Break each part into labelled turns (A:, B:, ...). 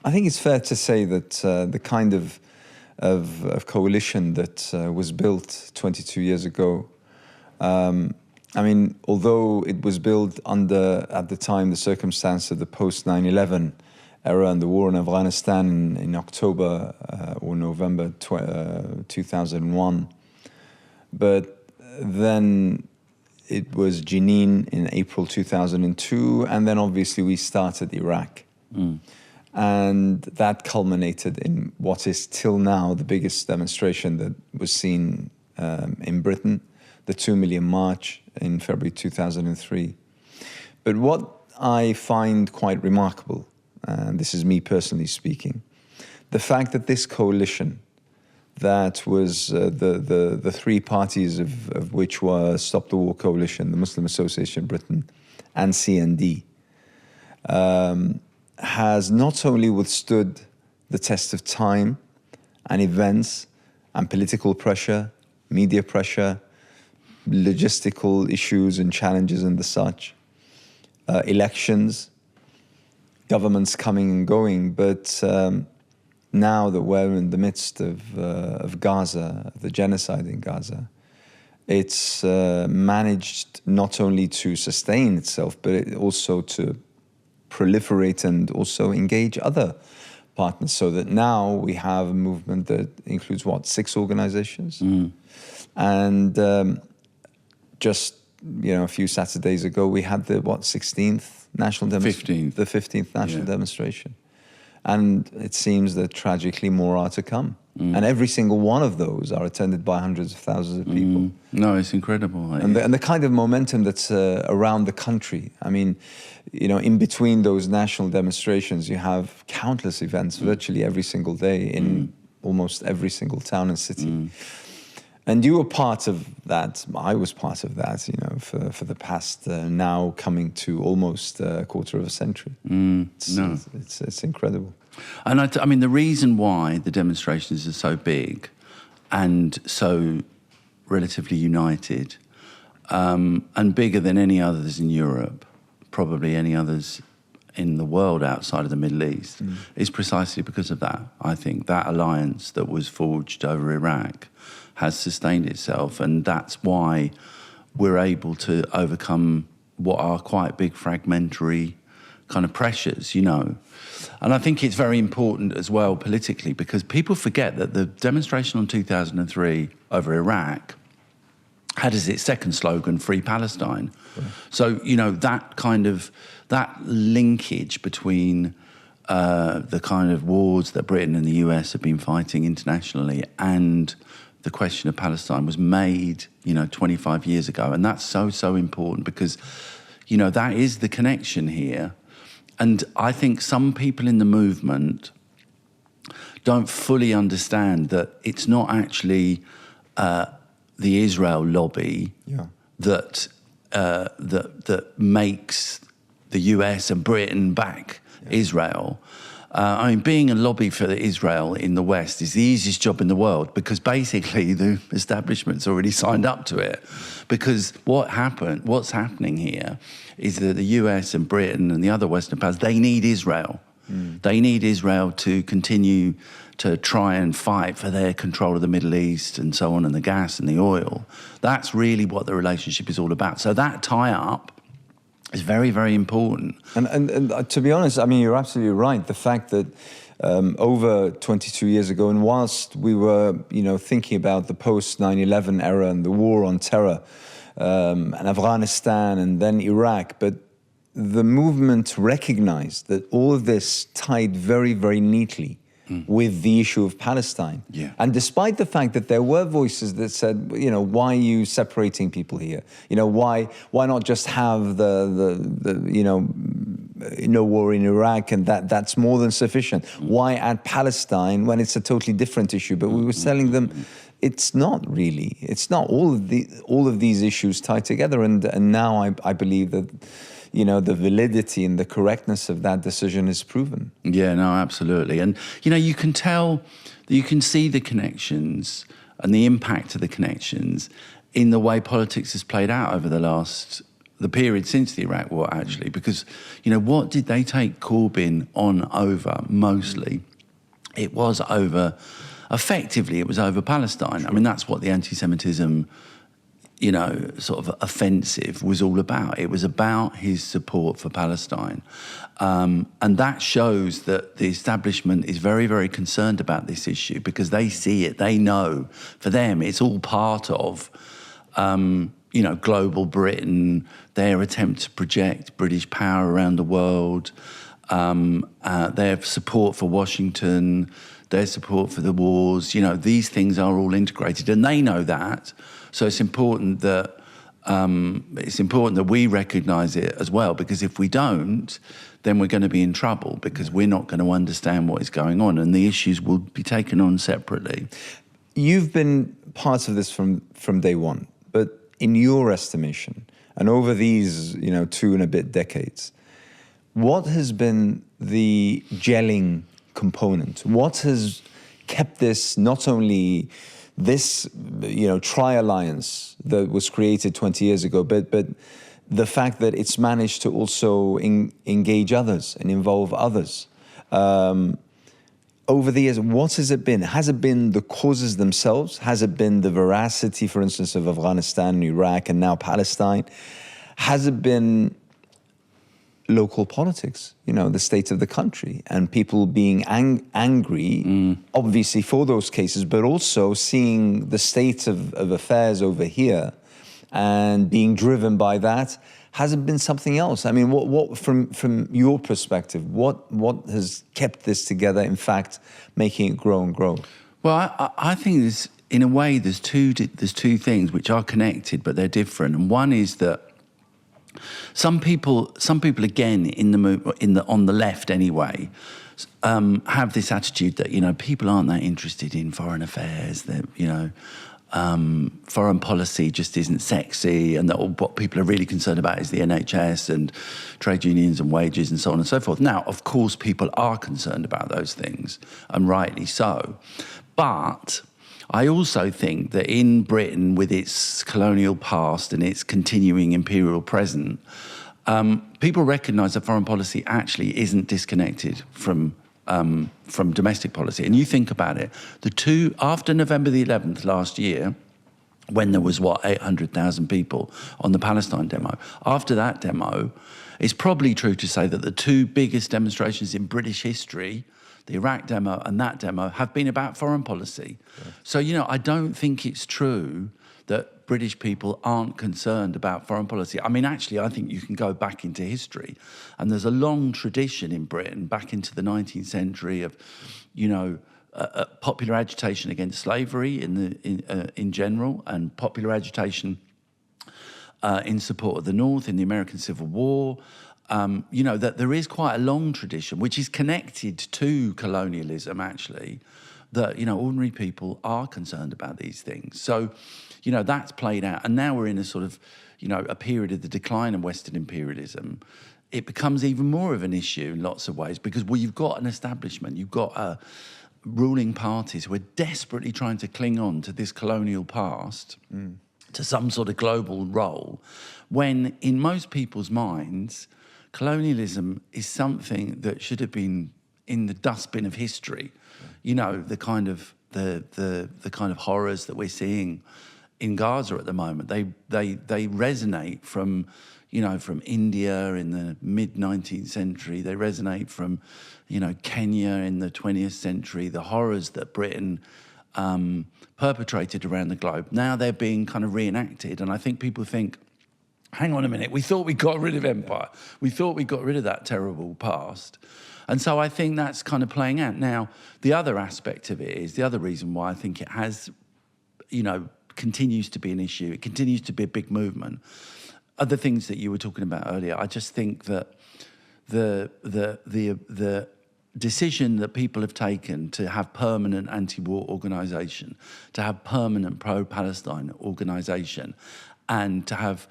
A: I think it's fair to say that the kind of coalition that was built 22 years ago, I mean, although it was built under, at the time, the circumstance of the post 9/11 era and the war in Afghanistan in October or November 2001, but then it was Jenin in April 2002, and then obviously we started Iraq. And that culminated in what is till now the biggest demonstration that was seen in Britain, the 2 Million March in February 2003. But what I find quite remarkable, and this is me personally speaking, the fact that this coalition, that was the three parties of which were Stop the War Coalition, the Muslim Association of Britain, and CND, has not only withstood the test of time and events and political pressure, media pressure, logistical issues and challenges and the such, elections, governments coming and going, but now that we're in the midst of Gaza, the genocide in Gaza, it's managed not only to sustain itself, but also to proliferate and also engage other partners, so that now we have a movement that includes, what, 6 organizations? And just, you know, a few Saturdays ago, we had the, what, 16th national demonstration?
B: 15th.
A: The 15th national demonstration. And it seems that tragically more are to come. And every single one of those are attended by hundreds of thousands of people.
B: No, it's incredible.
A: And the kind of momentum that's around the country. I mean, you know, in between those national demonstrations, you have countless events virtually every single day in almost every single town and city. And you were part of that. I was part of that, you know, for the past now coming to almost a quarter of a century. It's incredible.
B: And I mean, the reason why the demonstrations are so big and so relatively united, and bigger than any others in Europe, probably any others in the world outside of the Middle East, is precisely because of that. I think that alliance that was forged over Iraq has sustained itself, and that's why we're able to overcome what are quite big fragmentary kind of pressures, you know. And I think it's very important as well politically, because people forget that the demonstration on 2003 over Iraq had as its second slogan, Free Palestine. So, you know, that kind of, that linkage between the kind of wars that Britain and the US have been fighting internationally and the question of Palestine was made, you know, 25 years ago. And that's so, so important because, you know, that is the connection here. And I think some people in the movement don't fully understand that it's not actually the Israel lobby that makes the US and Britain back Israel. I mean, being a lobby for Israel in the West is the easiest job in the world because basically the establishment's already signed up to it. Because what's happening here is that the US and Britain and the other Western powers, they need Israel. They need Israel to continue to try and fight for their control of the Middle East and so on, and the gas and the oil. That's really what the relationship is all about. So that tie-up is very, very important.
A: And to be honest, I mean, you're absolutely right. The fact that over 22 years ago, and whilst we were, you know, thinking about the post 9/11 era and the war on terror, and Afghanistan and then Iraq, but the movement recognized that all of this tied very, very neatly with the issue of Palestine. And despite the fact that there were voices that said, you know, why are you separating people here? You know, why not just have the you know, no war in Iraq, and that's more than sufficient? Why add Palestine when it's a totally different issue? But we were telling them, it's not really. It's not. All of these issues tie together, and now I believe that, you know, the validity and the correctness of that decision is proven.
B: Yeah, no, absolutely. And, you know, you can tell, you can see the connections and the impact of the connections in the way politics has played out over the last the period since the Iraq War, actually, because, what did they take Corbyn on over mostly? It was over, effectively, it was over Palestine. I mean, that's what the anti-Semitism, sort of offensive was all about. It was about his support for Palestine. And that shows that the establishment is very, very concerned about this issue because they see it, they know, for them, it's all part of, global Britain, their attempt to project British power around the world, their support for Washington, their support for the wars. These things are all integrated, and they know that. So it's important that we recognise it as well, because if we don't, then we're going to be in trouble because we're not going to understand what is going on, and the issues will be taken on separately.
A: You've been part of this from day one, but in your estimation, and over these 2 and a bit decades, what has been the gelling component? What has kept this, not only this tri-alliance that was created 20 years ago, but the fact that it's managed to also engage others and involve others? Over the years, what has it been? Has it been the causes themselves? Has it been the veracity, for instance, of Afghanistan, Iraq, and now Palestine? Has it been local politics, the state of the country, and people being angry, obviously, for those cases, but also seeing the state of affairs over here and being driven by that? Has it been something else? I mean, what from your perspective, what has kept this together, in fact, making it grow and grow?
B: Well, I think there's, in a way, there's two things which are connected, but they're different. And one is that some people again on the left anyway, have this attitude that people aren't that interested in foreign affairs. That foreign policy just isn't sexy, and that what people are really concerned about is the NHS and trade unions and wages and so on and so forth. Now, of course, people are concerned about those things, and rightly so. But I also think that in Britain, with its colonial past and its continuing imperial present, people recognise that foreign policy actually isn't disconnected from domestic policy. And you think about it, after November the 11th last year, when there was, 800,000 people on the Palestine demo, after that demo, it's probably true to say that the 2 biggest demonstrations in British history, the Iraq demo and that demo, have been about foreign policy. Yeah. So, I don't think it's true that British people aren't concerned about foreign policy. I mean, actually, I think you can go back into history, and there's a long tradition in Britain, back into the 19th century, of, popular agitation against slavery in general, and popular agitation in support of the North in the American Civil War. That there is quite a long tradition, which is connected to colonialism, actually, that, ordinary people are concerned about these things. So, that's played out. And now we're in a sort of, a period of the decline of Western imperialism. It becomes even more of an issue in lots of ways because, you've got an establishment, you've got ruling parties who are desperately trying to cling on to this colonial past, to some sort of global role, when in most people's minds, colonialism is something that should have been in the dustbin of history. The kind of horrors that we're seeing in Gaza at the moment, they resonate from India in the mid-19th century. They resonate from, Kenya in the 20th century. The horrors that Britain perpetrated around the globe. Now they're being kind of reenacted, and I think people think, hang on a minute, we thought we got rid of empire. We thought we got rid of that terrible past. And so I think that's kind of playing out. Now, the other aspect of it is, the other reason why I think it has, continues to be an issue, it continues to be a big movement, other things that you were talking about earlier. I just think that the decision that people have taken to have permanent anti-war organisation, to have permanent pro-Palestine organisation, and to have,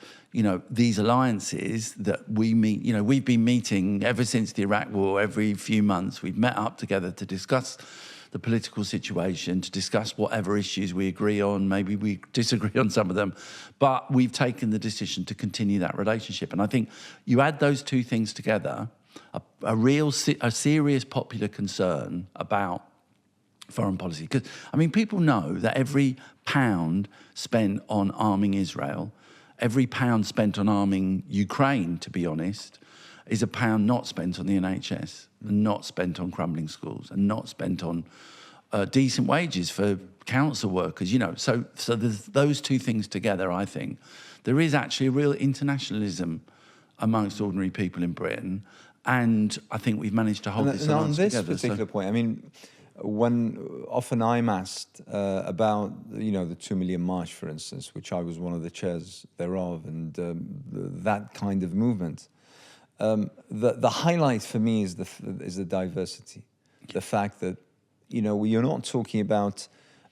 B: these alliances that we meet, we've been meeting ever since the Iraq War, every few months. We've met up together to discuss the the political situation, to discuss whatever issues we agree on. Maybe we disagree on some of them, but we've taken the decision to continue that relationship. And I think you add those two things together, a serious popular concern about foreign policy. Because, I mean, people know that every pound spent on arming Israel, every pound spent on arming Ukraine, to be honest, is a pound not spent on the NHS, and not spent on crumbling schools, and not spent on decent wages for council workers, you know. So there's those two things together, I think. There is actually a real internationalism amongst ordinary people in Britain, and I think we've managed to hold this alliance together.
A: On this particular point, I mean, when often I'm asked about, you know, the 2 Million March, for instance, which I was one of the chairs thereof, and that kind of movement, the highlight for me is the diversity, the fact that, you know, you're not talking about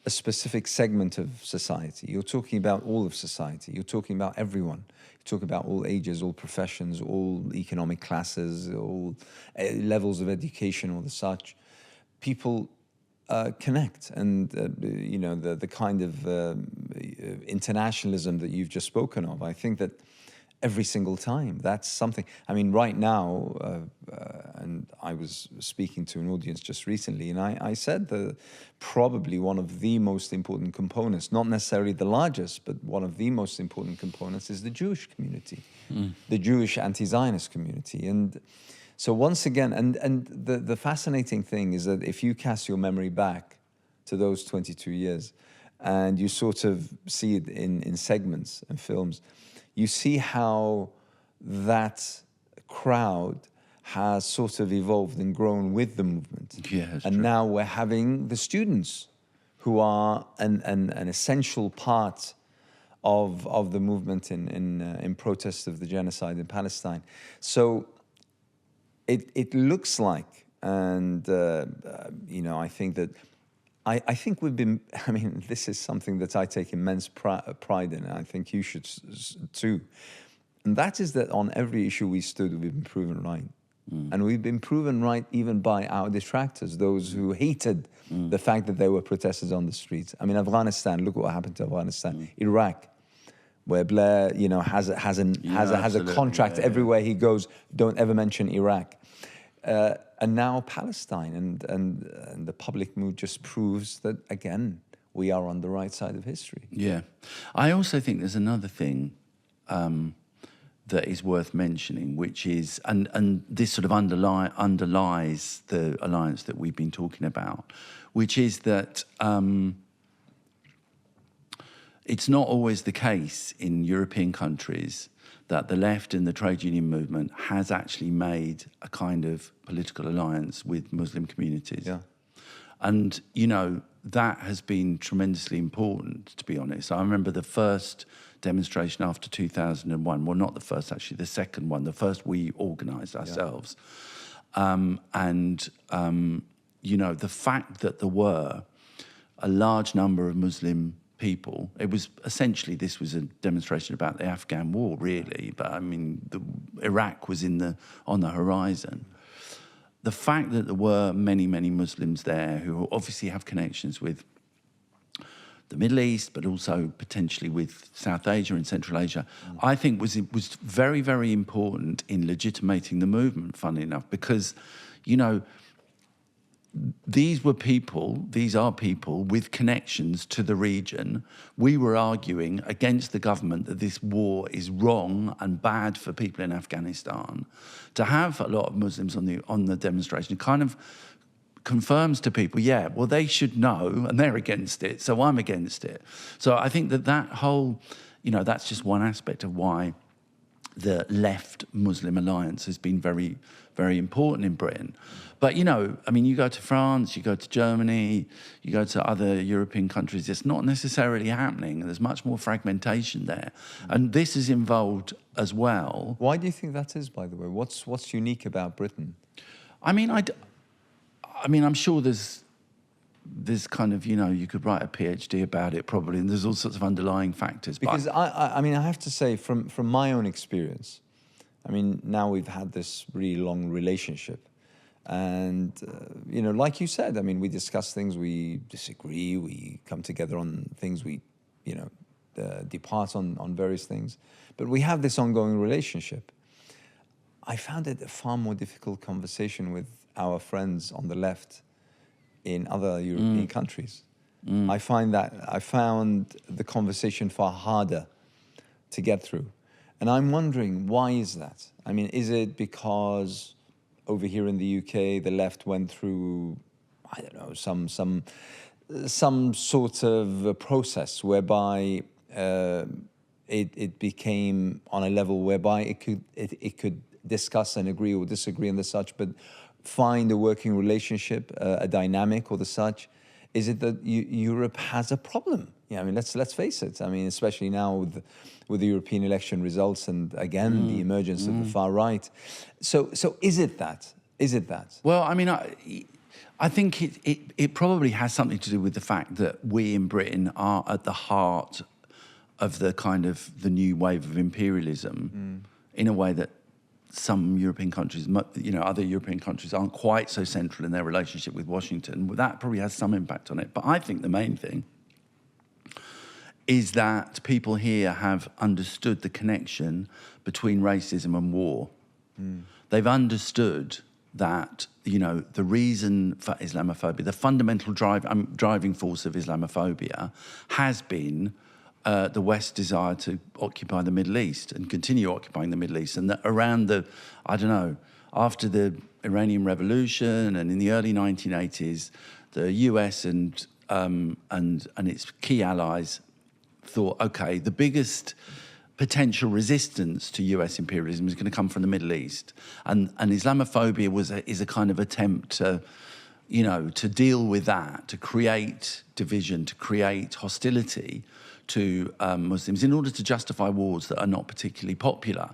A: a specific segment of society. You're talking about all of society. You're talking about everyone. You're talking about all ages, all professions, all economic classes, all levels of education, or the such. People connect, and you know, the kind of internationalism that you've just spoken of. I think that every single time, that's something. I mean, right now, and I was speaking to an audience just recently, and I said that probably one of the most important components, not necessarily the largest, but one of the most important components, is the Jewish community, the Jewish anti-Zionist community. And so once again, and the fascinating thing is that if you cast your memory back to those 22 years, and you sort of see it in segments and films, you see how that crowd has sort of evolved and grown with the movement.
B: Yeah, that's
A: and
B: true.
A: now we're having the students who are an essential part of the movement in protest of the genocide in Palestine. So it looks like, and you know, I think that I think we've been, I mean, this is something that I take immense pride in, and I think you should too. And that is that on every issue we stood, we've been proven right. And we've been proven right even by our detractors, those who hated the fact that there were protesters on the streets. I mean, Afghanistan, look what happened to Afghanistan. Iraq, where Blair, you know, has a contract everywhere he goes, don't ever mention Iraq. And now Palestine, and the public mood just proves that, again, we are on the right side of history.
B: Yeah. I also think there's another thing that is worth mentioning, which is, and this sort of underlies the alliance that we've been talking about, which is that it's not always the case in European countries that the left and the trade union movement has actually made a kind of political alliance with Muslim communities.
A: Yeah.
B: And, you know, that has been tremendously important, to be honest. I remember the first demonstration after 2001, well, not the first, actually, the second one, the first we organised ourselves. Yeah. You know, the fact that there were a large number of Muslim people, it was essentially, this was a demonstration about the Afghan war, really, but I mean, Iraq was on the horizon. The fact that there were many, many Muslims there who obviously have connections with the Middle East, but also potentially with South Asia and Central Asia, I think was very, very important in legitimating the movement, funnily enough, because, you know, these are people with connections to the region. We were arguing against the government that this war is wrong and bad for people in Afghanistan. To have a lot of Muslims on the demonstration kind of confirms to people, yeah, well, they should know, and they're against it, so I'm against it. So I think that whole, you know, that's just one aspect of why the left Muslim alliance has been very, very important in Britain. But, you know, I mean, you go to France, you go to Germany, you go to other European countries, it's not necessarily happening. There's much more fragmentation there. And this is involved as well.
A: Why do you think that is, by the way? What's unique about Britain?
B: I mean, I'm sure there's kind of, you know, you could write a PhD about it probably, and there's all sorts of underlying factors.
A: Because I mean, I have to say, from my own experience, I mean, now we've had this really long relationship, And, like you said, I mean, we discuss things, we disagree, we come together on things, we, depart on various things. But we have this ongoing relationship. I found it a far more difficult conversation with our friends on the left in other European countries. I found the conversation far harder to get through. And I'm wondering, why is that? I mean, is it because over here in the UK, the left went through, I don't know, some sort of a process whereby it became on a level whereby it could discuss and agree or disagree and the such, but find a working relationship, a dynamic or the such? Is it that Europe has a problem? Yeah, I mean, let's face it. I mean, especially now with the European election results and again the emergence of the far right. So is it that? Is it that?
B: Well, I mean, I think it probably has something to do with the fact that we in Britain are at the heart of the kind of the new wave of imperialism in a way that some European countries, other European countries aren't quite so central in their relationship with Washington. That probably has some impact on it. But I think the main thing is that people here have understood the connection between racism and war. They've understood that, the reason for Islamophobia, the fundamental driving force of Islamophobia has been the West's desire to occupy the Middle East and continue occupying the Middle East. And that around after the Iranian Revolution and in the early 1980s, the US and its key allies thought, okay, the biggest potential resistance to US imperialism is going to come from the Middle East. And Islamophobia is a kind of attempt to deal with that, to create division, to create hostility to Muslims in order to justify wars that are not particularly popular.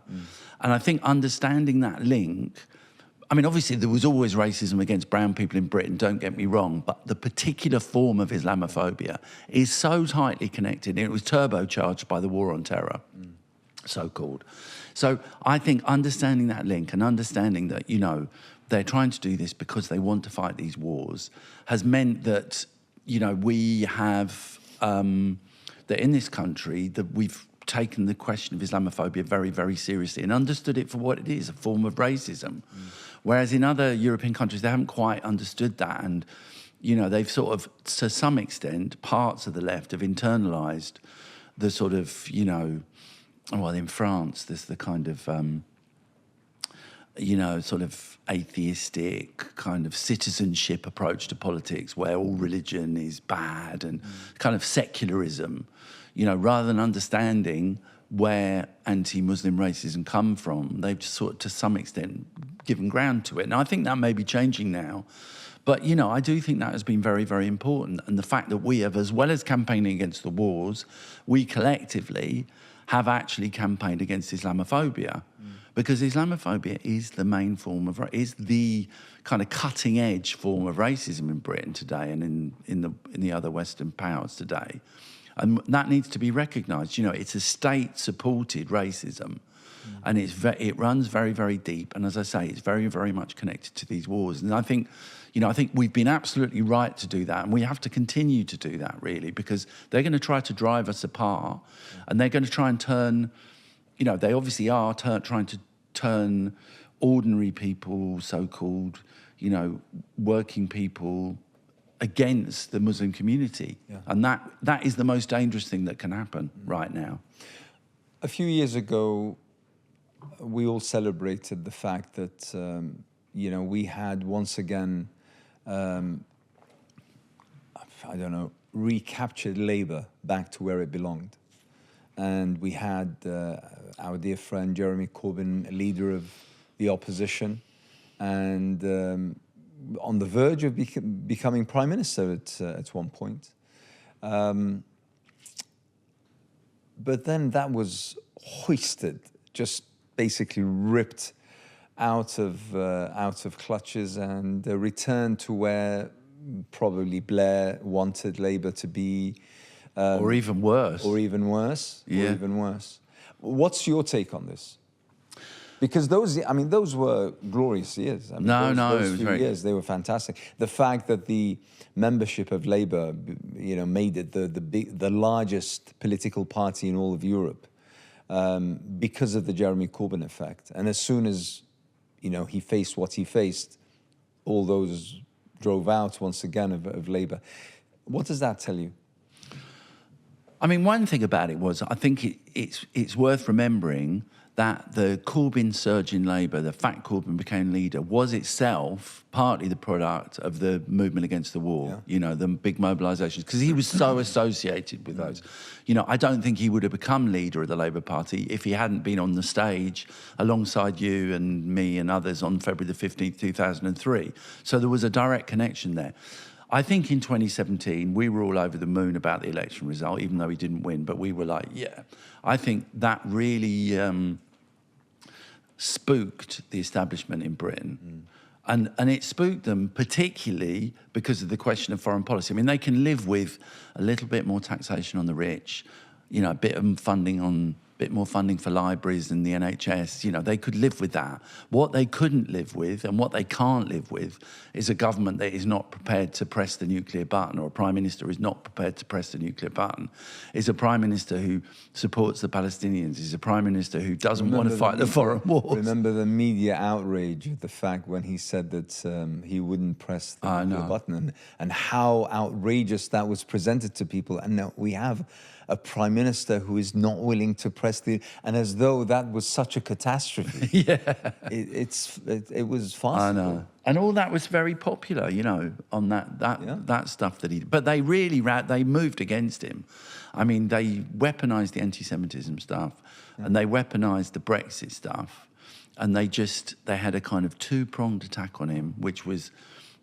B: And I think understanding that link, I mean, obviously there was always racism against brown people in Britain, don't get me wrong, but the particular form of Islamophobia is so tightly connected, and it was turbocharged by the war on terror, so-called. So I think understanding that link and understanding that, they're trying to do this because they want to fight these wars has meant that, we have... that in this country, that we've taken the question of Islamophobia very, very seriously and understood it for what it is, a form of racism. Whereas in other European countries, they haven't quite understood that. And, they've sort of, to some extent, parts of the left have internalised the sort of, well, in France, there's the kind of, sort of atheistic kind of citizenship approach to politics where all religion is bad and kind of secularism, rather than understanding where anti-Muslim racism come from, they've just sort of, to some extent, given ground to it. And I think that may be changing now. But, I do think that has been very, very important. And the fact that we have, as well as campaigning against the wars, we collectively have actually campaigned against Islamophobia. Because Islamophobia is the main form of, is the kind of cutting edge form of racism in Britain today and in the other Western powers today. And that needs to be recognised. It's a state-supported racism. And it runs very, very deep. And as I say, it's very, very much connected to these wars. And I think we've been absolutely right to do that. And we have to continue to do that, really, because they're going to try to drive us apart. And they're going to try and turn... they obviously are trying to turn ordinary people, so-called, working people, against the Muslim community. Yeah. And that is the most dangerous thing that can happen right now.
A: A few years ago, we all celebrated the fact that, we had once again, recaptured Labour back to where it belonged. And we had our dear friend Jeremy Corbyn, leader of the opposition, and on the verge of becoming prime minister at one point. But then that was hoisted, just basically ripped out of clutches and returned to where probably Blair wanted Labour to be.
B: Or even worse.
A: Or even worse.
B: Yeah.
A: Or even worse. What's your take on this? Because those were glorious years. Those few years, they were fantastic. The fact that the membership of Labour, made it the largest political party in all of Europe, because of the Jeremy Corbyn effect. And as soon as, he faced what he faced, all those drove out once again of Labour. What does that tell you?
B: I mean, one thing about it was, I think it's worth remembering that the Corbyn surge in Labour, the fact Corbyn became leader, was itself partly the product of the movement against the war, the big mobilisations, because he was so associated with those. I don't think he would have become leader of the Labour Party if he hadn't been on the stage alongside you and me and others on February the 15th, 2003. So there was a direct connection there. I think in 2017, we were all over the moon about the election result, even though he didn't win, but we were like, yeah. I think that really spooked the establishment in Britain. And it spooked them particularly because of the question of foreign policy. I mean, they can live with a little bit more taxation on the rich, a bit more funding for libraries and the NHS. They could live with that. What they couldn't live with and what they can't live with is a government that is not prepared to press the nuclear button, or a prime minister who is not prepared to press the nuclear button. Is a prime minister who supports the Palestinians. Is a prime minister who doesn't want to fight the foreign wars.
A: Remember the media outrage at the fact when he said that he wouldn't press the nuclear button, and how outrageous that was presented to people. And now we have a prime minister who is not willing to press and as though that was such a catastrophe. It was farcical.
B: I know. And all that was very popular, on that stuff that he did. But they really they moved against him. I mean, they weaponized the anti-Semitism stuff, and they weaponized the Brexit stuff, and they had a kind of two-pronged attack on him, which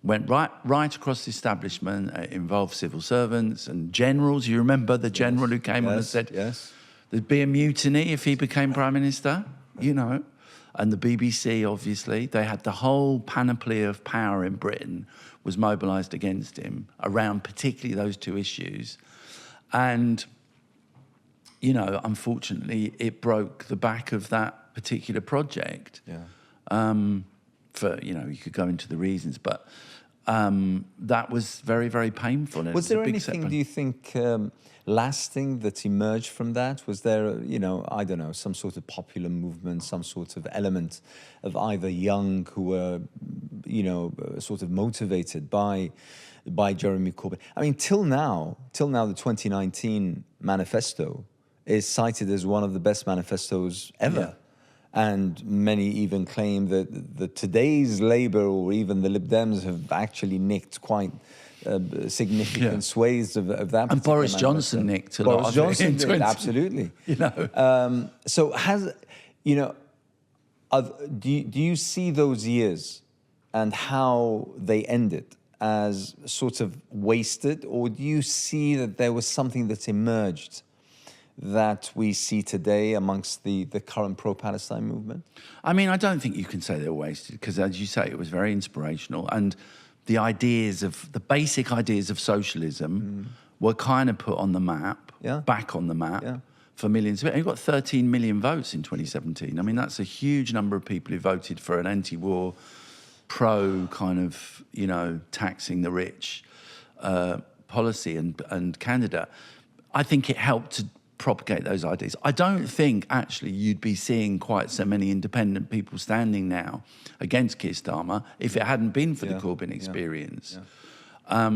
B: went right across the establishment. It involved civil servants and generals. You remember the general who came on and said, there'd be a mutiny if he became prime minister, And the BBC, obviously, they had the whole panoply of power in Britain was mobilised against him around particularly those two issues. And, unfortunately, it broke the back of that particular project. You could go into the reasons, but that was very, very painful. And
A: was there anything, do you think, lasting that emerged from that? Was there, I don't know, some sort of popular movement, some sort of element of either young who were, sort of motivated by Jeremy Corbyn? I mean, till now, the 2019 manifesto is cited as one of the best manifestos ever. Yeah. And many even claim that today's Labour or even the Lib Dems have actually nicked quite significant swathes of that.
B: And Boris Johnson nicked a lot.
A: Boris Johnson did, absolutely. So do you see those years and how they ended as sort of wasted, or do you see that there was something that emerged that we see today amongst the current pro-Palestine movement?
B: I mean, I don't think you can say they were wasted, because, as you say, it was very inspirational. And the basic ideas of socialism were kind of put on the map, back on the map for millions of people. You've got 13 million votes in 2017. I mean, that's a huge number of people who voted for an anti-war, pro kind of, taxing the rich policy and candidate. I think it helped to propagate those ideas. I don't think actually you'd be seeing quite so many independent people standing now against Keir Starmer if it hadn't been for the Corbyn experience. I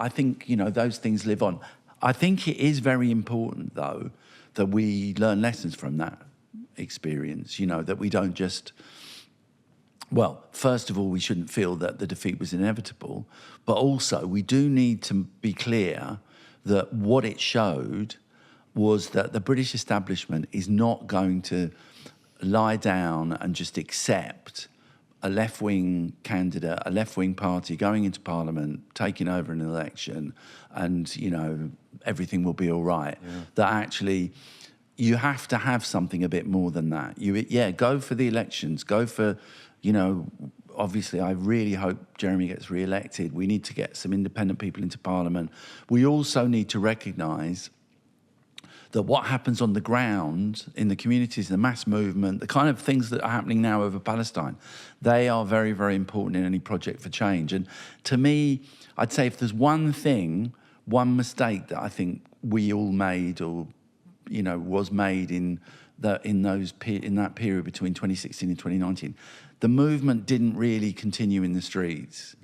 B: think those things live on. I think it is very important though that we learn lessons from that experience. That we don't just. Well, first of all, we shouldn't feel that the defeat was inevitable, but also we do need to be clear that what it showed was that the British establishment is not going to lie down and just accept a left-wing candidate, a left-wing party going into Parliament, taking over an election, and, everything will be all right. That actually you have to have something a bit more than that. Go for the elections, go for, obviously, I really hope Jeremy gets re-elected. We need to get some independent people into Parliament. We also need to recognise that what happens on the ground in the communities, the mass movement, the kind of things that are happening now over Palestine, they are very, very important in any project for change. And to me, I'd say if there's one thing, one mistake that I think we all made, or was made in that period between 2016 and 2019, the movement didn't really continue in the streets.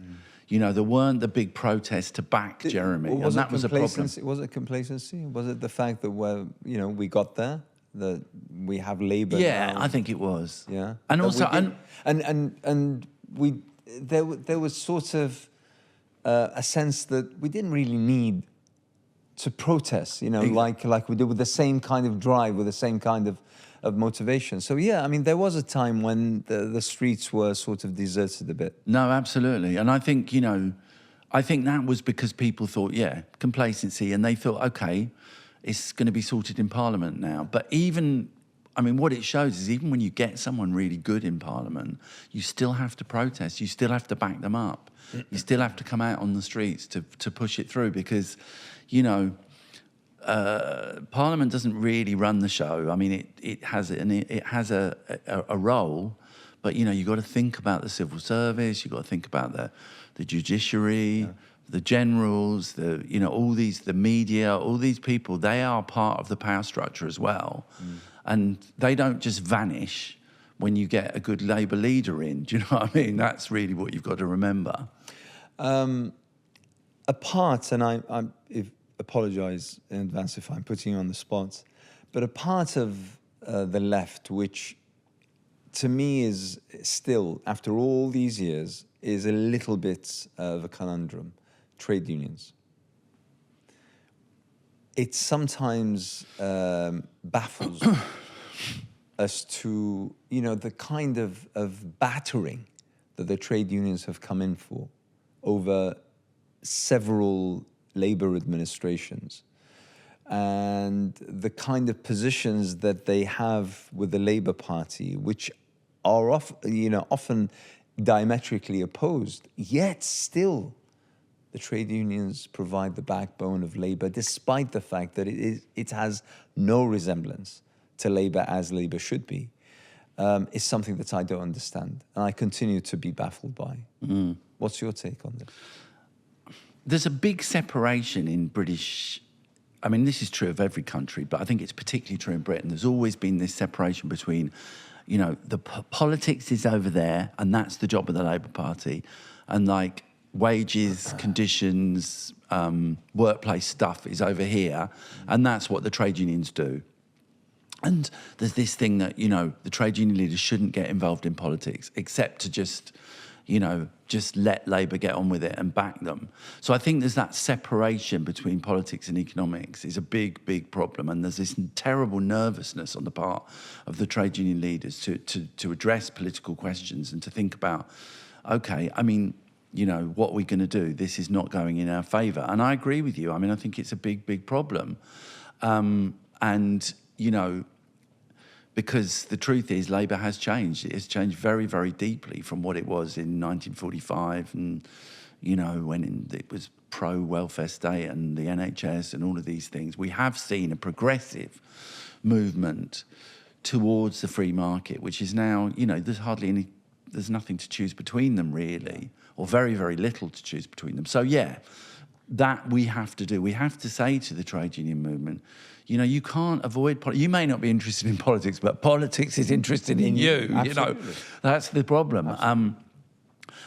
B: There weren't the big protests to back Jeremy, and that was a problem.
A: Was it complacency? Was it the fact that we got there, that we have Labour?
B: Yeah,
A: now?
B: I think it was.
A: Yeah,
B: and also,
A: there was sort of a sense that we didn't really need to protest, like we did, with the same kind of drive, with the same kind of motivation. So yeah, I mean, there was a time when the streets were sort of deserted a bit.
B: No, absolutely. And I think, that was because people thought, complacency, and they thought, okay, it's going to be sorted in Parliament now. But what it shows is even when you get someone really good in Parliament, you still have to protest, you still have to back them up, you still have to come out on the streets to push it through, because, Parliament doesn't really run the show. I mean, it has a role, but you've got to think about the civil service. You've got to think about the judiciary, the generals, the media, all these people. They are part of the power structure as well, and they don't just vanish when you get a good Labour leader in. Do you know what I mean? That's really what you've got to remember.
A: Apologise in advance if I'm putting you on the spot, but a part of the left, which to me is still, after all these years, is a little bit of a conundrum: trade unions. It sometimes baffles me as to the kind of battering that the trade unions have come in for over several Labour administrations, and the kind of positions that they have with the Labour Party, which are often diametrically opposed, yet still the trade unions provide the backbone of Labour, despite the fact that it has no resemblance to Labour as Labour should be, is something that I don't understand, and I continue to be baffled by. What's your take on this?
B: There's a big separation in British. I mean, this is true of every country, but I think it's particularly true in Britain. There's always been this separation between, the politics is over there, and that's the job of the Labour Party, and like wages, conditions, workplace stuff is over here, and that's what the trade unions do. And there's this thing that, the trade union leaders shouldn't get involved in politics, except to just let Labour get on with it and back them. So I think there's that separation between politics and economics is a big, big problem. And there's this terrible nervousness on the part of the trade union leaders to address political questions and to think about, okay, I mean, what are we going to do? This is not going in our favour. And I agree with you. I mean, I think it's a big, big problem. Because the truth is, Labour has changed. It has changed very, very deeply from what it was in 1945 and, when it was pro-welfare state and the NHS and all of these things. We have seen a progressive movement towards the free market, which is now, there's nothing to choose between them really, or very, very little to choose between them. So, yeah, that we have to do. We have to say to the trade union movement, you can't avoid politics. You may not be interested in politics, but politics is interested in you.
A: Absolutely.
B: That's the problem. And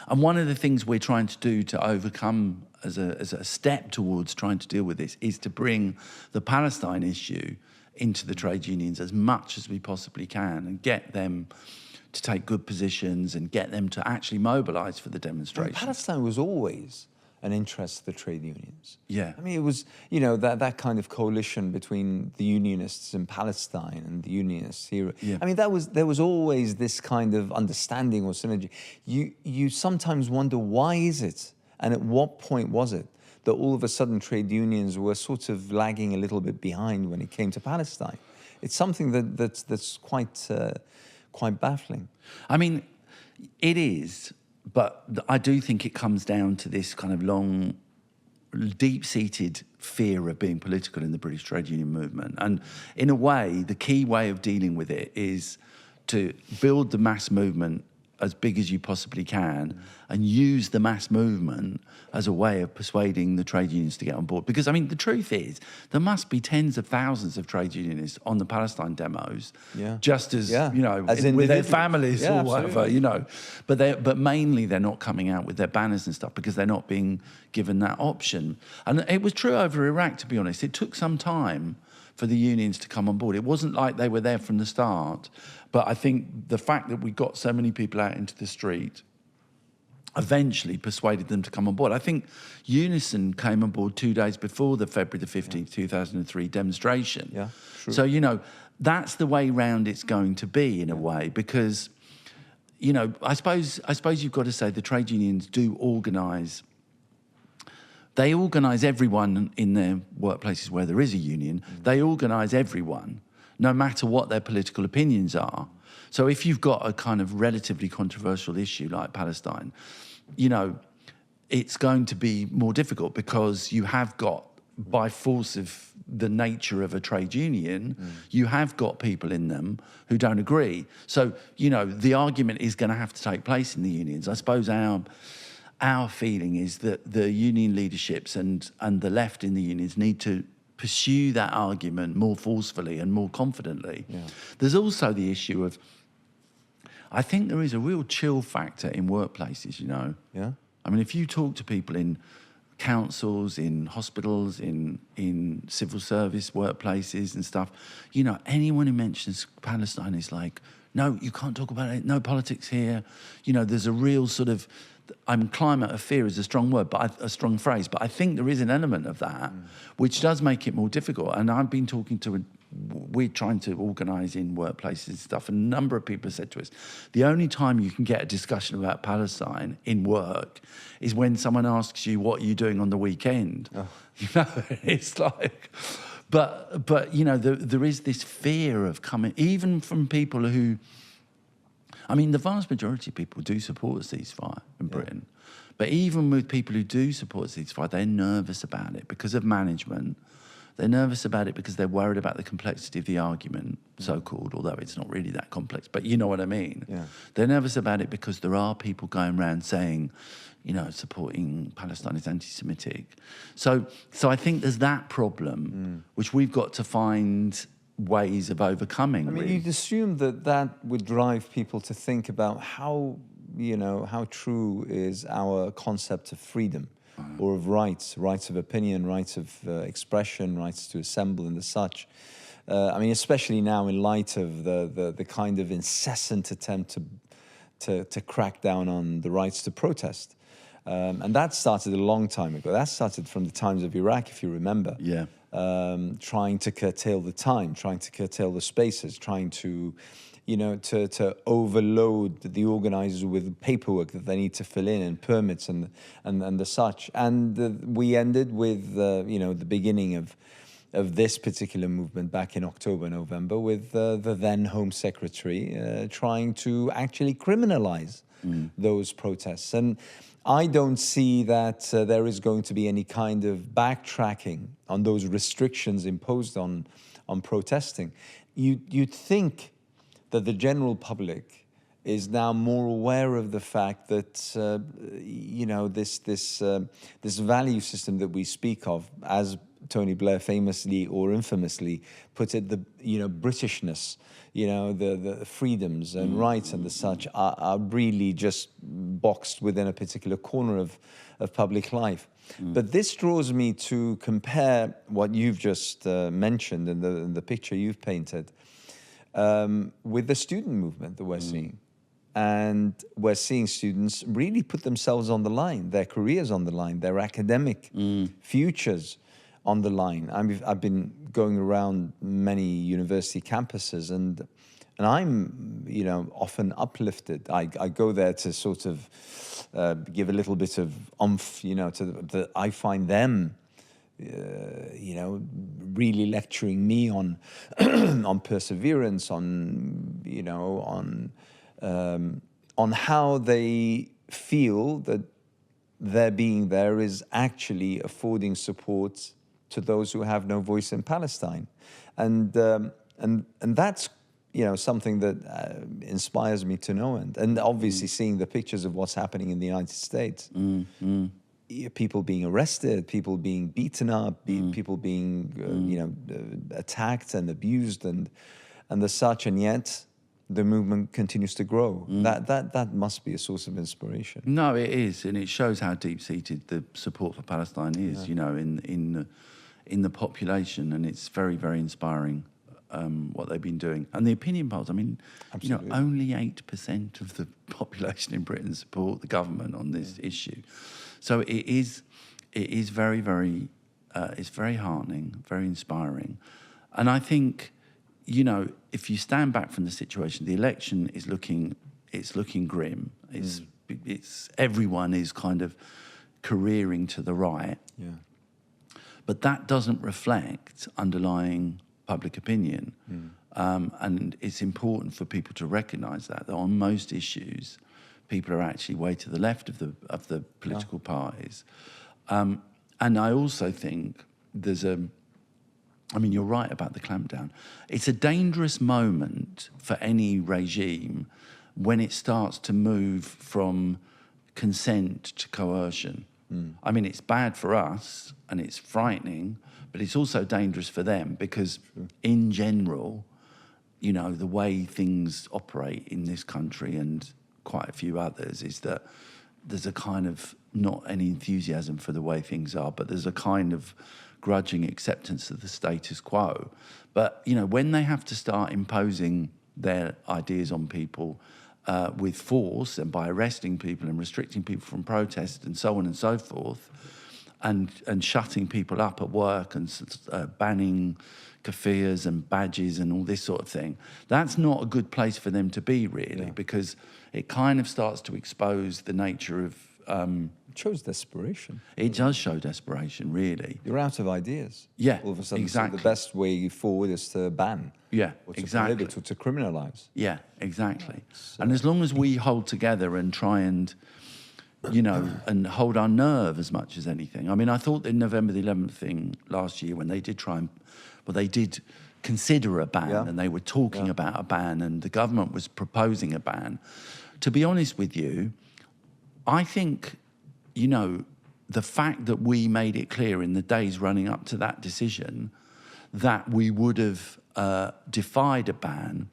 B: one of the things we're trying to do to overcome as a step towards trying to deal with this is to bring the Palestine issue into the trade unions as much as we possibly can and get them to take good positions and get them to actually mobilise for the demonstration.
A: And Palestine was always an interest to the trade unions.
B: Yeah.
A: I mean, it was, that kind of coalition between the unionists in Palestine and the unionists here.
B: Yeah.
A: I mean, there was always this kind of understanding or synergy. You sometimes wonder, why is it, and at what point was it, that all of a sudden trade unions were sort of lagging a little bit behind when it came to Palestine? It's something that's quite baffling.
B: I mean, it is. But I do think it comes down to this kind of long deep-seated fear of being political in the British trade union movement. And in a way, the key way of dealing with it is to build the mass movement as big as you possibly can and use the mass movement as a way of persuading the trade unions to get on board. Because, I mean, the truth is, there must be tens of thousands of trade unionists on the Palestine demos, just as, you know, with their families or whatever, you know. But mainly they're not coming out with their banners and stuff because they're not being given that option. And it was true over Iraq, to be honest. It took some time for the unions to come on board. It wasn't like they were there from the start. But I think the fact that we got so many people out into the street eventually persuaded them to come on board. I think Unison came on board 2 days before the February the 15th, 2003 demonstration.
A: Yeah, true.
B: So, you know, that's the way round it's going to be in a way because, you know, I suppose you've got to say the trade unions do organise. They organise everyone in their workplaces where there is a union. They organise everyone, no matter what their political opinions are. So if you've got a kind of relatively controversial issue like Palestine, you know, it's going to be more difficult because you have got, by force of the nature of a trade union, you have got people in them who don't agree. So, you know, the argument is going to have to take place in the unions. I suppose our feeling is that the union leaderships and the left in the unions need to pursue that argument more forcefully and more confidently. There's also the issue of, I think there is a real chill factor in workplaces, you know. I mean, if you talk to people in councils, in hospitals, in civil service workplaces and stuff, you know, anyone who mentions Palestine is like, no, you can't talk about it, no politics here. You know, there's a real sort of, climate of fear is a strong word, but a strong phrase. But I think there is an element of that, which does make it more difficult. And I've been talking to, we're trying to organise in workplaces and stuff. And a number of people have said to us, the only time you can get a discussion about Palestine in work is when someone asks you, what are you doing on the weekend? You know, it's like, but you know, there is this fear of coming, even from people who, I mean, the vast majority of people do support a ceasefire in Britain. But even with people who do support a ceasefire, they're nervous about it because of management. They're nervous about it because they're worried about the complexity of the argument, so-called, although it's not really that complex. But you know what I mean? They're nervous about it because there are people going around saying, you know, supporting Palestine is anti-Semitic. So I think there's that problem, which we've got to find ways of overcoming.
A: I mean,
B: really.
A: you'd assume that would drive people to think about how, you know, how true is our concept of freedom or of rights of opinion, rights of expression, rights to assemble and as such. I mean, especially now in light of the kind of incessant attempt to crack down on the rights to protest. And that started a long time ago. That started from the times of Iraq, if you remember. Trying to curtail the time, trying to curtail the spaces, trying to, you know, to overload the organisers with paperwork that they need to fill in and permits and the such. And we ended with, you know, the beginning of this particular movement back in October, November, with the then Home Secretary trying to actually criminalise those protests. And I don't see that there is going to be any kind of backtracking on those restrictions imposed on protesting. You'd think that the general public is now more aware of the fact that you know, this value system that we speak of, as Tony Blair famously or infamously put it, the, you know, Britishness, you know, the freedoms and rights and the such are really just boxed within a particular corner of public life. But this draws me to compare what you've just mentioned and the picture you've painted with the student movement that we're seeing. And we're seeing students really put themselves on the line, their careers on the line, their academic futures on the line. I've been going around many university campuses, and I'm, you know, often uplifted. I go there to sort of give a little bit of oomph, you know, to I find them, you know, really lecturing me on on perseverance, on, you know, on how they feel that their being there is actually affording support to those who have no voice in Palestine, and that's something that inspires me to no end. And obviously, seeing the pictures of what's happening in the United States, people being arrested, people being beaten up, people being attacked and abused, and the such, and yet the movement continues to grow. That must be a source of inspiration.
B: No, it is, and it shows how deep-seated the support for Palestine is. In the population, and it's very, very inspiring what they've been doing. And the opinion polls, I mean,
A: Absolutely.
B: Only 8% of the population in Britain support the government on this issue. So it is very, very, it's very heartening, very inspiring. And I think, if you stand back from the situation, the election is looking grim. It's everyone is kind of careering to the right.
A: Yeah.
B: But that doesn't reflect underlying public opinion. And it's important for people to recognise that on most issues, people are actually way to the left of the political parties. And I also think you're right about the clampdown. It's a dangerous moment for any regime when it starts to move from consent to coercion. I mean, it's bad for us and it's frightening, but it's also dangerous for them because, in general, the way things operate in this country and quite a few others is that there's a kind of not any enthusiasm for the way things are, but there's a kind of grudging acceptance of the status quo. But, when they have to start imposing their ideas on people with force and by arresting people and restricting people from protest and so on and so forth, and shutting people up at work and banning kaffirs and badges and all this sort of thing, that's not a good place for them to be, really, because it kind of starts to expose the nature of...
A: it shows desperation.
B: It does show desperation, really.
A: You're out of ideas.
B: Yeah,
A: all of a sudden,
B: exactly.
A: So the best way forward is to ban.
B: Yeah,
A: or to
B: exactly.
A: prohibit or to criminalise.
B: Yeah, exactly. And as long as we hold together and try and, and hold our nerve as much as anything. I mean, I thought the November the 11th thing last year when they did they did consider a ban and they were talking about a ban and the government was proposing a ban. To be honest with you, I think, the fact that we made it clear in the days running up to that decision that we would have defied a ban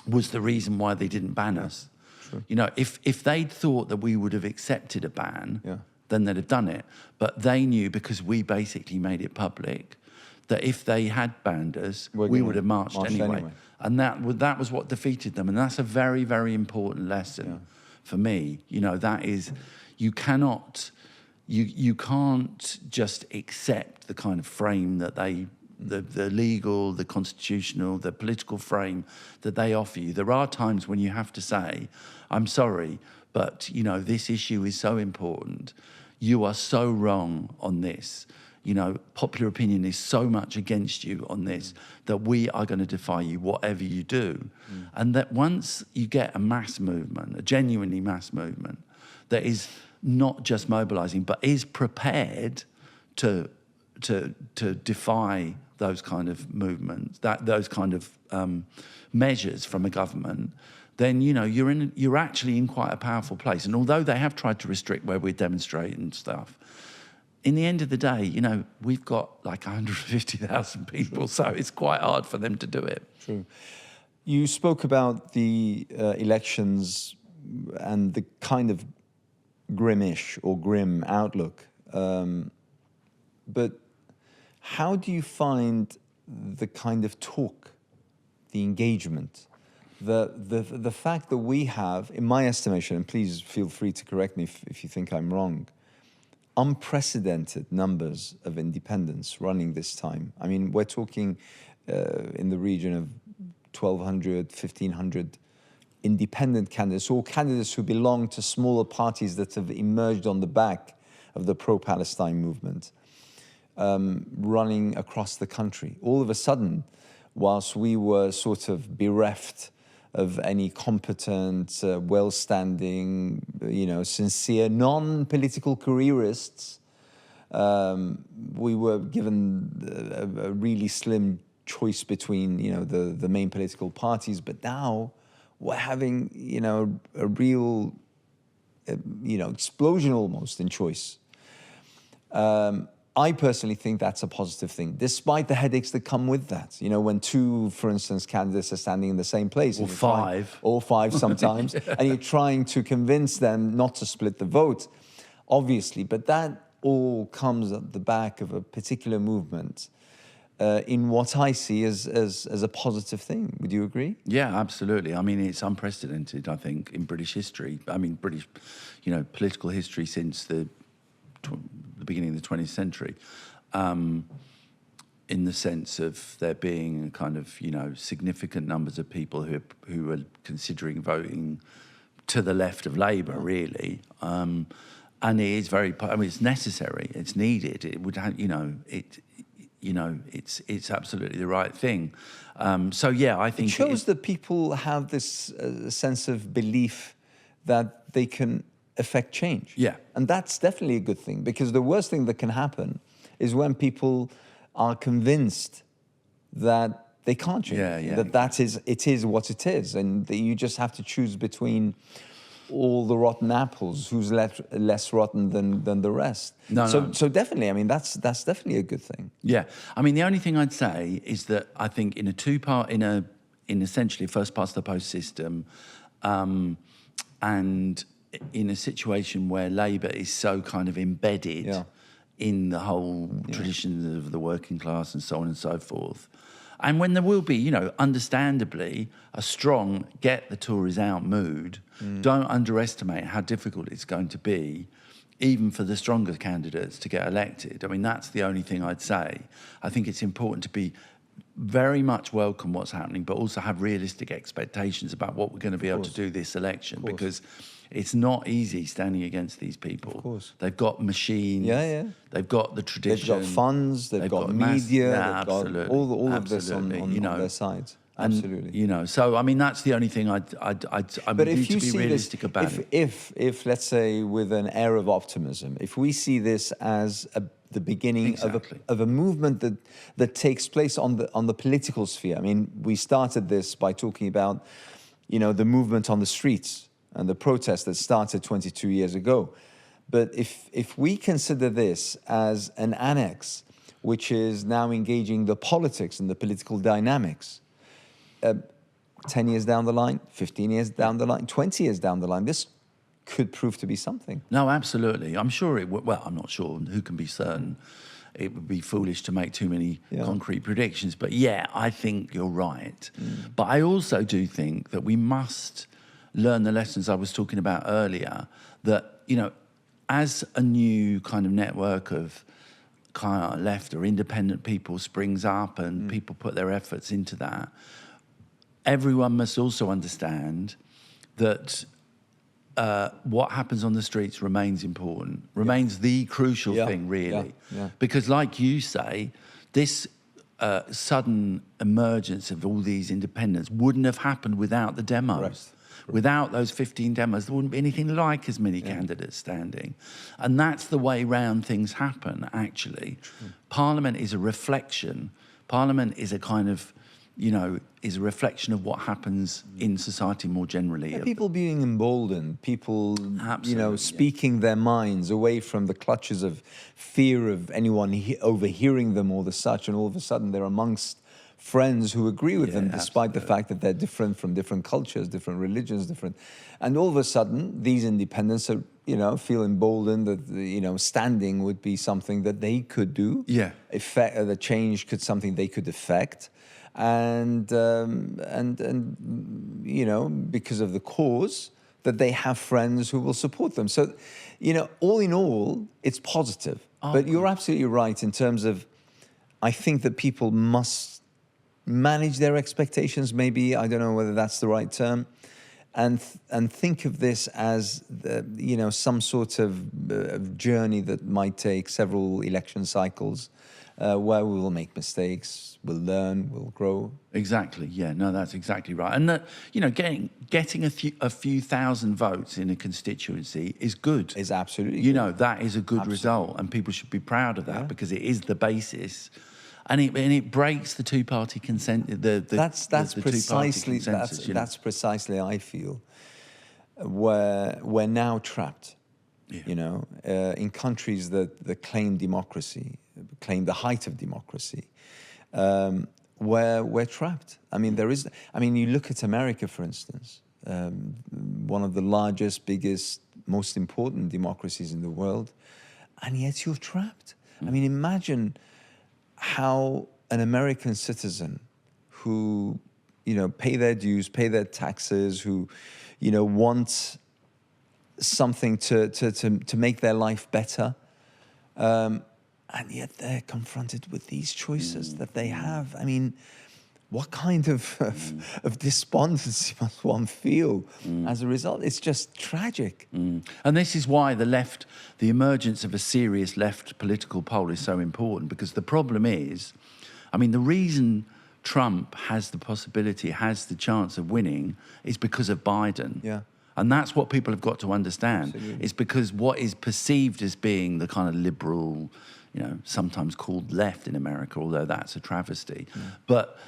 B: was the reason why they didn't ban us.
A: Sure.
B: If they'd thought that we would have accepted a ban, then they'd have done it. But they knew, because we basically made it public, that if they had banned us, we would have marched anyway. And that was what defeated them. And that's a very, very important lesson for me. That is, you cannot... You can't just accept the kind of frame that the legal, the constitutional, the political frame that they offer you. There are times when you have to say, I'm sorry, but, this issue is so important. You are so wrong on this. Popular opinion is so much against you on this that we are going to defy you, whatever you do. And that once you get a mass movement, a genuinely mass movement, that is not just mobilising, but is prepared to defy those kind of movements, those kind of measures from a government, then you're actually in quite a powerful place. And although they have tried to restrict where we demonstrate and stuff, in the end of the day, we've got like 150,000 people, so it's quite hard for them to do it.
A: True. You spoke about the elections and the kind of grim outlook. But how do you find the kind of talk, the engagement, the fact that we have, in my estimation, and please feel free to correct me if you think I'm wrong, unprecedented numbers of independents running this time. I mean, we're talking in the region of 1,200, 1,500 independent candidates, or candidates who belong to smaller parties that have emerged on the back of the pro-Palestine movement, running across the country. All of a sudden, whilst we were sort of bereft of any competent, well-standing, sincere, non-political careerists. We were given a really slim choice between, the main political parties, but now we're having, a real, explosion almost in choice. I personally think that's a positive thing, despite the headaches that come with that. When two, for instance, candidates are standing in the same place.
B: Or five.
A: Or five sometimes, and you're trying to convince them not to split the vote, obviously. But that all comes at the back of a particular movement in what I see as a positive thing. Would you agree?
B: Yeah, absolutely. I mean, it's unprecedented, I think, in British history. I mean, British, political history since the beginning of the 20th century, in the sense of there being kind of, significant numbers of people who are considering voting to the left of Labour, really. And it is it's necessary, it's needed. It would have, it's absolutely the right thing. So yeah, I think
A: it shows that people have this sense of belief that they can affect change.
B: Yeah.
A: And that's definitely a good thing, because the worst thing that can happen is when people are convinced that they can't change. It is what it is, and that you just have to choose between all the rotten apples, who's less rotten than the rest. So definitely, I mean, that's definitely a good thing.
B: Yeah. I mean, the only thing I'd say is that I think in a two-part, in essentially a first past the post system, and in a situation where Labour is so kind of embedded in the whole traditions of the working class and so on and so forth, and when there will be, understandably, a strong get the Tories out mood, don't underestimate how difficult it's going to be, even for the stronger candidates, to get elected. I mean, that's the only thing I'd say. I think it's important to be very much welcome what's happening, but also have realistic expectations about what we're going to be able to do this election, because it's not easy standing against these people.
A: Of course.
B: They've got machines. They've got the tradition.
A: They've got funds. They've got media. They've got all of this on their sides. Absolutely.
B: And, so I mean, that's the only thing I'm need to be realistic about it.
A: If let's say, with an air of optimism, if we see this as the beginning of a movement that takes place on the political sphere. I mean, we started this by talking about, the movement on the streets and the protest that started 22 years ago. But if we consider this as an annex, which is now engaging the politics and the political dynamics, 10 years down the line, 15 years down the line, 20 years down the line, this could prove to be something.
B: No, absolutely. I'm sure it would. Well, I'm not sure. Who can be certain? It would be foolish to make too many concrete predictions. But yeah, I think you're right. But I also do think that we must learn the lessons I was talking about earlier, that, as a new kind of network of kind of left or independent people springs up and people put their efforts into that, everyone must also understand that what happens on the streets remains important, remains the crucial thing, really. Because like you say, this sudden emergence of all these independents wouldn't have happened without the demos.
A: Right.
B: Without those 15 demos, there wouldn't be anything like as many candidates standing. And that's the way round things happen, actually. True. Parliament is a reflection. Parliament is a kind of, is a reflection of what happens in society more generally.
A: Yeah, people being emboldened, people, speaking their minds away from the clutches of fear of anyone overhearing them or the such, and all of a sudden they're amongst friends who agree with them, despite the fact that they're different from different cultures, different religions, and all of a sudden these independents are, feel emboldened that standing would be something that they could do. The change could something they could effect, and because of the cause, that they have friends who will support them. So, all in all, it's positive. But you're absolutely right in terms of, I think that people must manage their expectations, maybe, I don't know whether that's the right term, and think of this as some sort of journey that might take several election cycles, where we will make mistakes, we'll learn, we'll grow.
B: Exactly. Yeah. No, that's exactly right. And that, you know, getting a few thousand votes in a constituency is good.
A: Is absolutely
B: You
A: good.
B: know, that is a good
A: Absolutely.
B: result, and people should be proud of that,
A: Yeah.
B: because it is the basis, and it breaks the two-party consent.
A: That's
B: two-party
A: precisely
B: consensus, you know?
A: that's precisely I feel where we're now trapped.
B: Yeah.
A: You know, in countries that claim democracy, claim the height of democracy, where we're trapped. I mean, you look at America, for instance, one of the largest, biggest, most important democracies in the world, and yet you're trapped. I mean, imagine how an American citizen who, you know, pay their dues, pay their taxes, who, you know, want something to make their life better, and yet they're confronted with these choices that they have. I mean, what kind of despondency must one feel as a result? It's just tragic.
B: And this is why the emergence of a serious left political pole is so important, because the problem is, I mean, the reason Trump has the chance of winning is because of Biden.
A: Yeah.
B: And that's what people have got to understand.
A: Absolutely.
B: It's because what is perceived as being the kind of liberal, you know, sometimes called left in America, although that's a travesty, but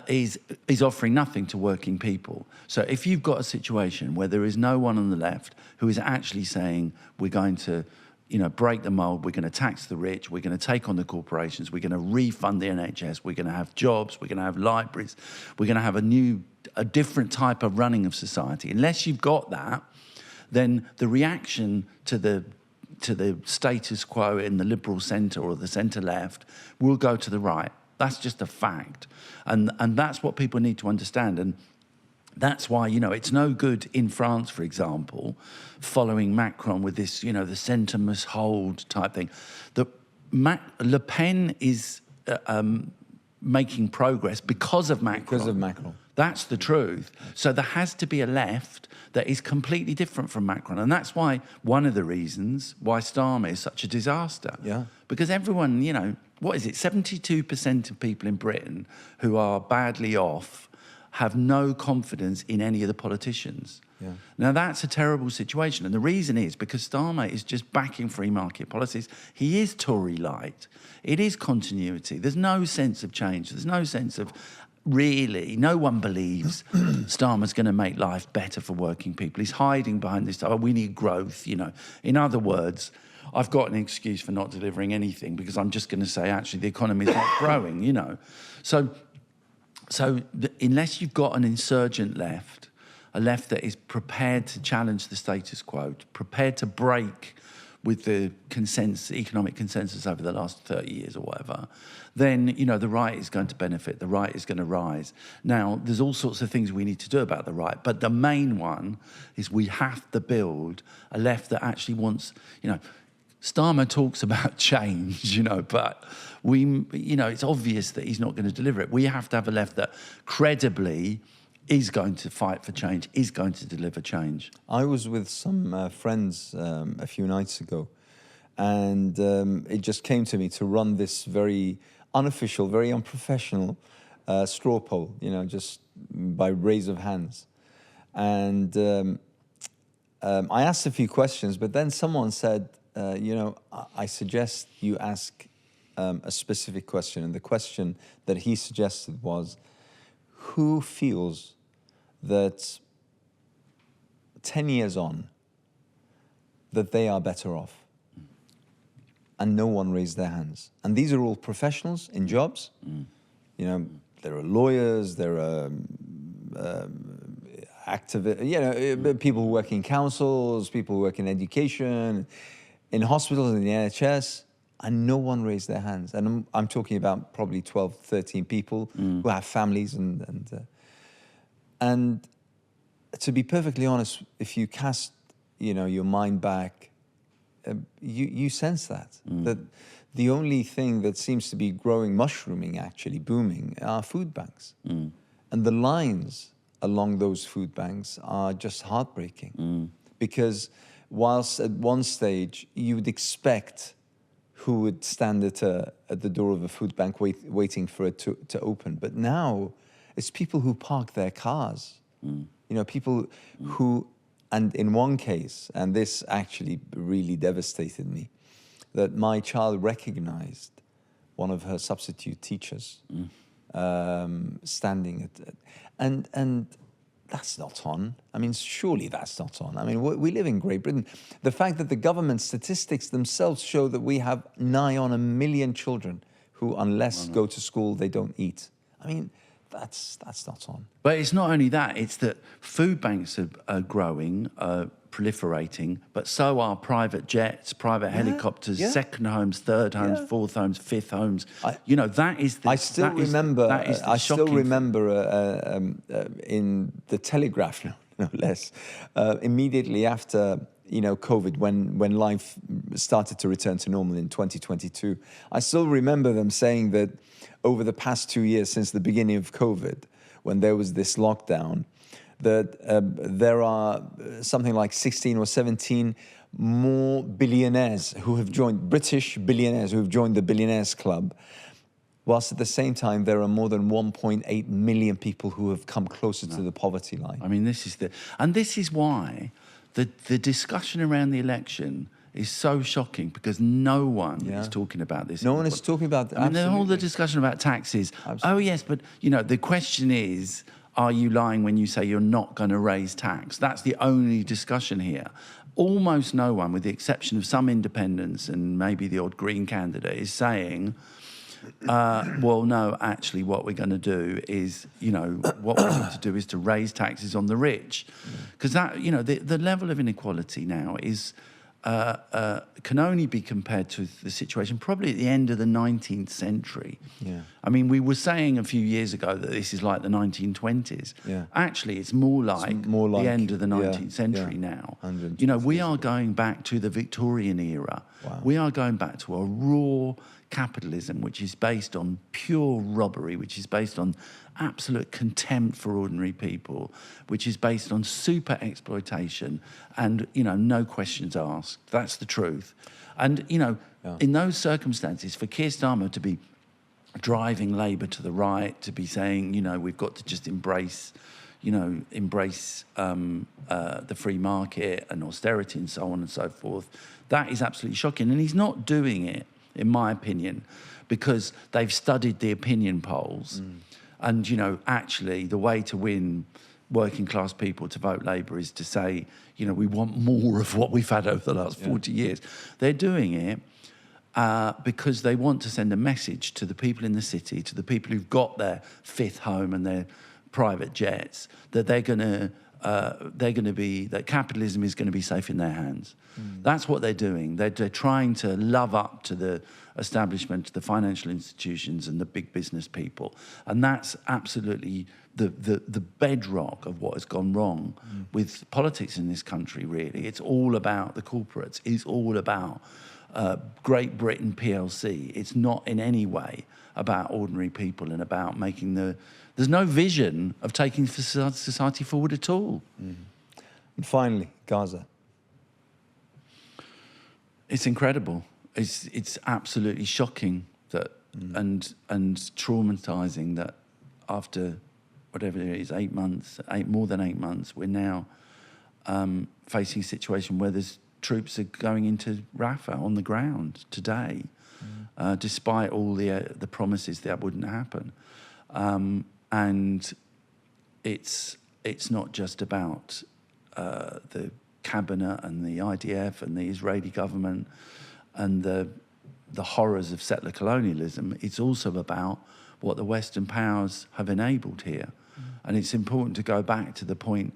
B: is offering nothing to working people. So if you've got a situation where there is no one on the left who is actually saying, we're going to, you know, break the mold, we're going to tax the rich, we're going to take on the corporations, we're going to refund the NHS, we're going to have jobs, we're going to have libraries, we're going to have a different type of running of society. Unless you've got that, then the reaction to the status quo in the liberal centre or the centre left will go to the right. That's just a fact. And that's what people need to understand. And that's why, you know, it's no good in France, for example, following Macron with this, you know, the centre must hold type thing. Le Pen is making progress because of Macron.
A: Because of Macron.
B: That's the truth. So there has to be a left that is completely different from Macron. And that's why one of the reasons why Starmer is such a disaster.
A: Yeah.
B: Because everyone, you know, what is it? 72% of people in Britain who are badly off have no confidence in any of the politicians.
A: Yeah.
B: Now, that's a terrible situation. And the reason is because Starmer is just backing free market policies. He is Tory light. It is continuity. There's no sense of change. There's no sense of really, no one believes Starmer's going to make life better for working people. He's hiding behind this, oh, we need growth, you know. In other words, I've got an excuse for not delivering anything because I'm just going to say, actually, the economy is not growing, you know. So unless you've got an insurgent left, a left that is prepared to challenge the status quo, prepared to break with the economic consensus over the last 30 years or whatever, then, you know, the right is going to benefit, the right is going to rise. Now, there's all sorts of things we need to do about the right, but the main one is we have to build a left that actually wants, you know, Starmer talks about change, you know, but it's obvious that he's not going to deliver it. We have to have a left that credibly is going to fight for change, is going to deliver change.
A: I was with some friends a few nights ago, and it just came to me to run this very unofficial, very unprofessional straw poll, you know, just by raise of hands. And I asked a few questions, but then someone said, I suggest you ask a specific question. And the question that he suggested was, who feels that 10 years on, that they are better off? And no one raised their hands. And these are all professionals in jobs. You know, there are lawyers, there are activists, you know, people who work in councils, people who work in education, in hospitals, in the NHS, and no one raised their hands. And I'm talking about probably 12, 13 people who have families and to be perfectly honest, if you cast, you know, your mind back, you sense that the only thing that seems to be growing, mushrooming, actually booming, are food banks, and the lines along those food banks are just heartbreaking, because whilst at one stage you would expect who would stand at the door of a food bank waiting for it to open. But now it's people who park their cars. People who, and in one case, and this actually really devastated me, that my child recognized one of her substitute teachers standing and that's not on. I mean, surely that's not on. I mean, we live in Great Britain. The fact that the government statistics themselves show that we have nigh on 1 million children who, unless go to school, they don't eat. I mean, that's not on.
B: But it's not only that, it's that food banks are growing, proliferating, but so are private jets, private helicopters, second homes, third homes, fourth homes, fifth homes. That is the...
A: I still remember in the Telegraph, no less, immediately after COVID, when life started to return to normal in 2022, I still remember them saying that over the past 2 years, since the beginning of COVID, when there was this lockdown, that there are something like 16 or 17 more billionaires who have joined, British billionaires who have joined the Billionaires Club, whilst at the same time there are more than 1.8 million people who have come closer to the poverty line.
B: I mean, this is why the discussion around the election is so shocking, because no one is talking about this.
A: No one is talking about that.
B: I mean, all the discussion about taxes. Absolutely. Oh, yes, but, the question is, are you lying when you say you're not going to raise tax? That's the only discussion here. Almost no one, with the exception of some independents and maybe the odd Green candidate, is saying, well, no, actually what we're going to do is, what we need to do is to raise taxes on the rich. Because that, the level of inequality now is... can only be compared to the situation probably at the end of the 19th century.
A: Yeah.
B: I mean, we were saying a few years ago that this is like the 1920s.
A: Yeah.
B: Actually, it's more like the end of the 19th century now. We are going back to the Victorian era.
A: Wow.
B: We are going back to a raw capitalism, which is based on pure robbery, which is based on absolute contempt for ordinary people, which is based on super exploitation and, no questions asked. That's the truth. And, in those circumstances, for Keir Starmer to be driving Labour to the right, to be saying, we've got to just embrace the free market and austerity and so on and so forth, that is absolutely shocking. And he's not doing it, in my opinion, because they've studied the opinion polls. And, actually the way to win working class people to vote Labour is to say, we want more of what we've had over the last 40 years. They're doing it because they want to send a message to the people in the city, to the people who've got their fifth home and their private jets, that that capitalism is going to be safe in their hands. That's what they're doing. They're trying to love up to the establishment, the financial institutions and the big business people. And that's absolutely the bedrock of what has gone wrong with politics in this country, really. It's all about the corporates. It's all about Great Britain PLC. It's not in any way about ordinary people and about making there's no vision of taking society forward at all.
A: And finally, Gaza.
B: It's incredible. It's absolutely shocking that and traumatizing that after whatever it is, more than 8 months, we're now facing a situation where there's troops are going into Rafah on the ground today, despite all the promises that wouldn't happen. And it's not just about the cabinet and the IDF and the Israeli government and the horrors of settler colonialism. It's also about what the Western powers have enabled here. And it's important to go back to the point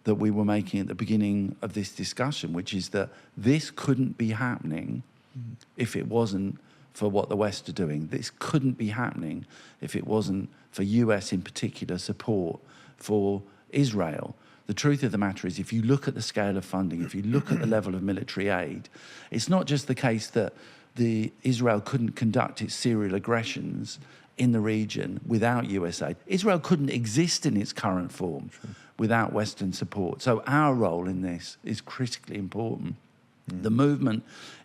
B: that we were making at the beginning of this discussion, which is that this couldn't be happening if it wasn't for what the West are doing. This couldn't be happening if it wasn't for US in particular support for Israel. The truth of the matter is, if you look at the scale of funding, if you look at the level of military aid, it's not just the case that Israel couldn't conduct its serial aggressions in the region without US aid. Israel couldn't exist in its current form without Western support. So our role in this is critically important. The movement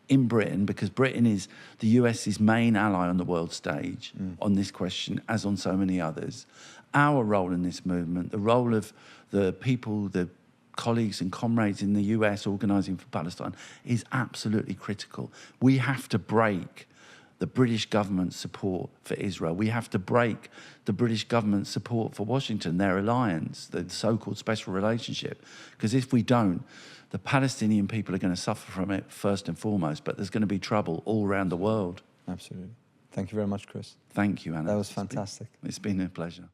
B: in Britain, because Britain is the US's main ally on the world stage on this question, as on so many others, our role in this movement, the role of the people, the colleagues and comrades in the US organising for Palestine, is absolutely critical. We have to break the British government's support for Israel. We have to break the British government's support for Washington, their alliance, the so-called special relationship. Because if we don't, the Palestinian people are going to suffer from it first and foremost, but there's going to be trouble all around the world.
A: Absolutely. Thank you very much, Chris.
B: Thank you, Anna.
A: That was fantastic.
B: It's been a pleasure.